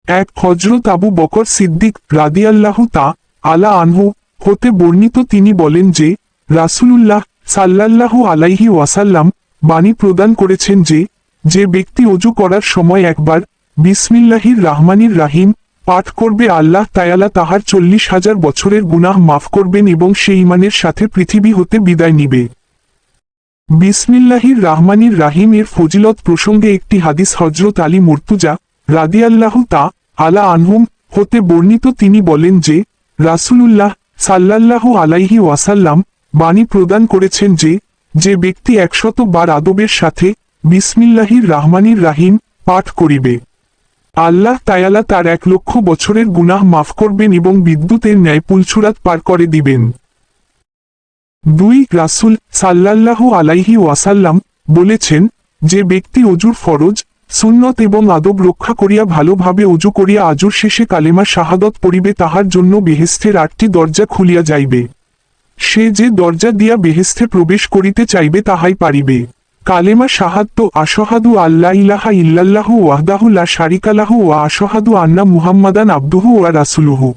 এক হযরত আবু বকর সিদ্দিক রাদিয়াল্লাহু আলা আনহু হতে বর্ণিত, তিনি বলেন যে রাসূলুল্লাহ সাল্লাল্লাহু আলাইহি ওয়াসাল্লাম বাণী প্রদান করেছেন যে যে ব্যক্তি ওযু করার সময় একবার বিসমিল্লাহির রাহমানির রাহিম পাঠ করবে, আল্লাহ তাআলা তাহার 40,000 বছরের গুনাহ মাফ করবেন এবং সে ঈমানের সাথে পৃথিবী হতে বিদায় নিবে। বিসমিল্লাহির রাহমানির রাহিম এর ফজিলত প্রসঙ্গে একটি হাদিস হযরত আলী মুর্তুজা রাদিয়াল্লাহু আলা আনহুম হতে বর্ণিত, তিনি বলেন যে রাসূলুল্লাহ সাল্লাল্লাহু আলাইহি ওয়াসাল্লাম বাণী প্রদান করেছেন যে যে ব্যক্তি 100 বার আদবের সাথে বিসমিল্লাহির রাহমানির রাহিম পাঠ করিবে, আল্লাহ তাআলা তার 1,00,000 বছরের গুনাহ মাফ করবেন এবং বিদ্যুতের ন্যায় পুলছুরাত পার করে দিবেন। 2 রাসূল সাল্লাল্লাহু আলাইহি ওয়াসাল্লাম বলেছেন, যে ব্যক্তি অজুর ফরজ সুন্নত এবং আদব রক্ষা করিয়া ভালোভাবে অজু করিয়া আজুর শেষে কালেমা শাহাদত পড়িবে, তাহার জন্য বেহেশতের 8টি দরজা খুলিয়া যাইবে। সে যে দরজা দিয়া বেহেশতে প্রবেশ করিতে চাইবে তাহাই পারিবে। কালেমা শাহাদত আশহাদু আল্লা ইলাহা ইল্লাল্লাহু ওয়াহদাহু লা শারিকা লাহু ওয়া আশহাদু আন্না মুহাম্মাদান আবদুহু ওয়া রাসূলুহু।